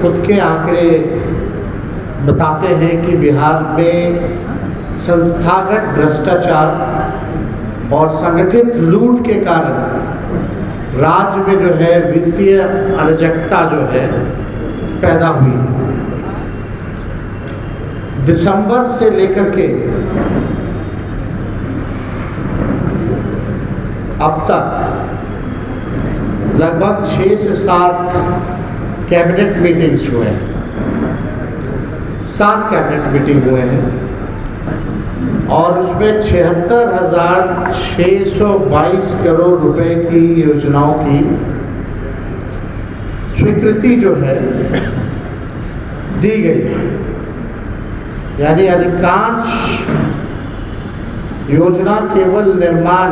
खुद के आंकड़े बताते हैं कि बिहार में संस्थागत भ्रष्टाचार और संगठित लूट के कारण राज्य में जो है वित्तीय अराजकता जो है पैदा हुई है। दिसंबर से लेकर के अब तक लगभग 6 से 7 कैबिनेट मीटिंग्स हुए हैं, 7 कैबिनेट मीटिंग हुए हैं और उसमें 76,622 करोड़ रुपए की योजनाओं की स्वीकृति जो है दी गई है। यानी अधिकांश योजना केवल निर्माण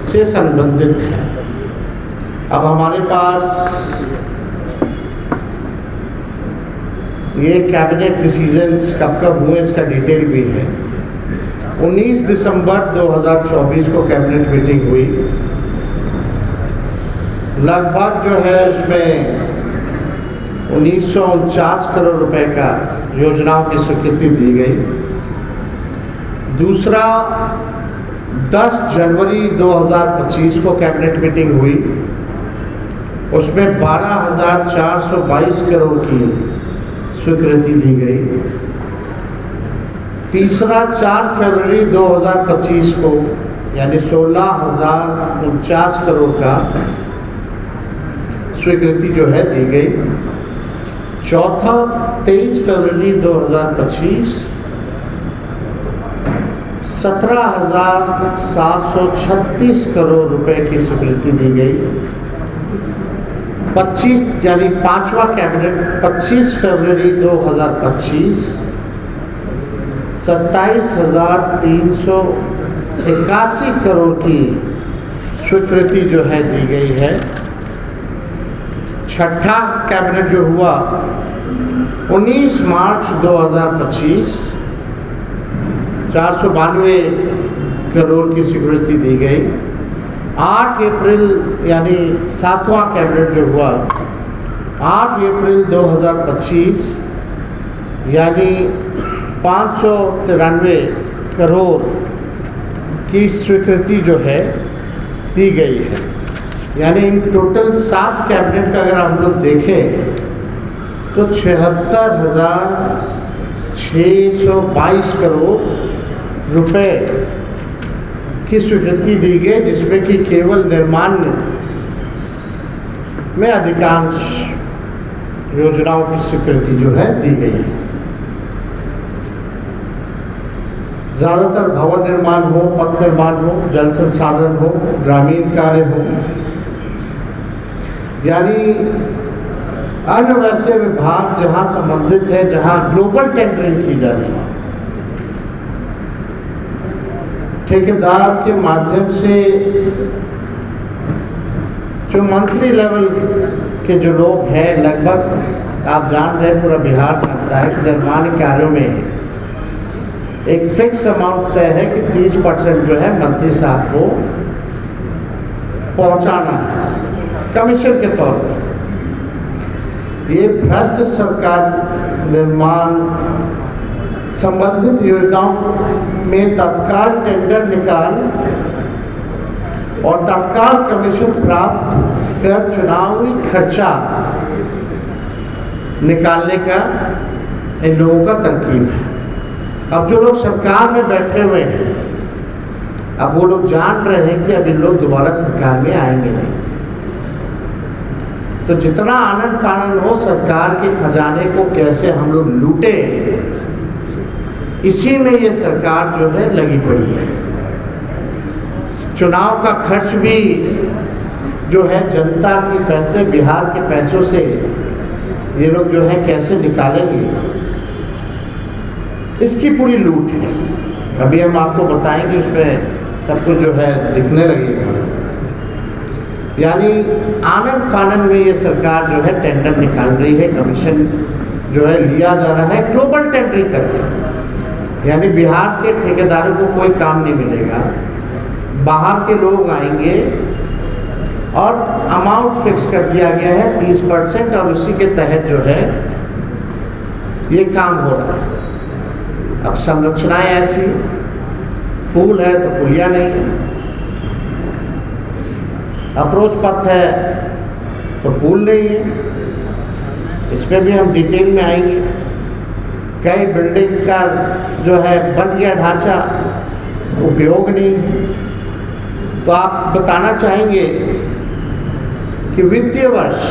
से संबंधित है। अब हमारे पास ये कैबिनेट डिसीजंस कब कब हुए इसका डिटेल भी है। 19 दिसंबर 2024 को कैबिनेट मीटिंग हुई। लगभग जो है उसमें 1949 करोड़ रुपए का योजनाओं की स्वीकृति दी गई। दूसरा 10 जनवरी 2025 को कैबिनेट मीटिंग हुई, उसमें 12,422 करोड़ की स्वीकृति दी गई। तीसरा 4 फरवरी 2025 को यानी 16,049 करोड़ का स्वीकृति जो है दी गई। चौथा 23 फरवरी 2025 17,736 करोड़ रुपए की स्वीकृति दी गई। 25 यानी 5वां कैबिनेट 25 फरवरी 2025 27,381 करोड़ की स्वीकृति जो है दी गई है। छठा कैबिनेट जो हुआ 19 मार्च 2025 492 करोड़ की स्वीकृति दी गई। 8 अप्रैल यानी 7वां कैबिनेट जो हुआ 8 अप्रैल 2025 यानी 593 करोड़ की स्वीकृति जो है दी गई है। यानी इन टोटल 7 कैबिनेट का अगर हम लोग देखें तो 76,622 करोड़ रुपए की स्वीकृति दी गई, जिसमें कि केवल निर्माण में अधिकांश योजनाओं की स्वीकृति जो है दी गई है। ज़्यादातर भवन निर्माण हो, पथ निर्माण हो, जल संसाधन हो, ग्रामीण कार्य हो, यानी अन्य वैसे विभाग जहां संबंधित है, जहां ग्लोबल टेंडरिंग की जा रही है, ठेकेदार के माध्यम से जो मंत्री लेवल के जो लोग हैं, लगभग आप जान रहे हैं, पूरा बिहार जानता है कि निर्माण कार्यों में एक फिक्स अमाउंट तय है कि 30% जो है मंत्री साहब को पहुंचाना है कमीशन के तौर पर। ये भ्रष्ट सरकार निर्माण संबंधित योजनाओं में तत्काल टेंडर निकाल और तत्काल कमीशन प्राप्त कर चुनावी खर्चा निकालने का इन लोगों का तरकीब है। अब जो लोग सरकार में बैठे हुए हैं, अब वो लोग जान रहे हैं कि अब इन लोग दोबारा सरकार में आएंगे नहीं, तो जितना आनंद फानंद हो सरकार के खजाने को कैसे हम लोग लूटे, इसी में ये सरकार जो है लगी पड़ी है। चुनाव का खर्च भी जो है जनता के पैसे, बिहार के पैसों से ये लोग जो है कैसे निकालेंगे, इसकी पूरी लूट है। अभी हम आपको बताएंगे, उसमें सब कुछ जो है दिखने लगेगा। यानी आनंद फानंद में ये सरकार जो है टेंडर निकाल रही है, कमीशन जो है लिया जा रहा है ग्लोबल टेंडरिंग करके। यानी बिहार के ठेकेदारों को कोई काम नहीं मिलेगा, बाहर के लोग आएंगे और अमाउंट फिक्स कर दिया गया है 30% और उसी के तहत जो है ये काम हो रहा है। अब संरचनाएं ऐसी, पुल है तो पुलिया नहीं है, अप्रोच पथ है तो पुल नहीं है, इसमें भी हम डिटेल में आएंगे। कई बिल्डिंग का जो है बन गया ढांचा, उपयोग नहीं है। तो आप बताना चाहेंगे कि वित्तीय वर्ष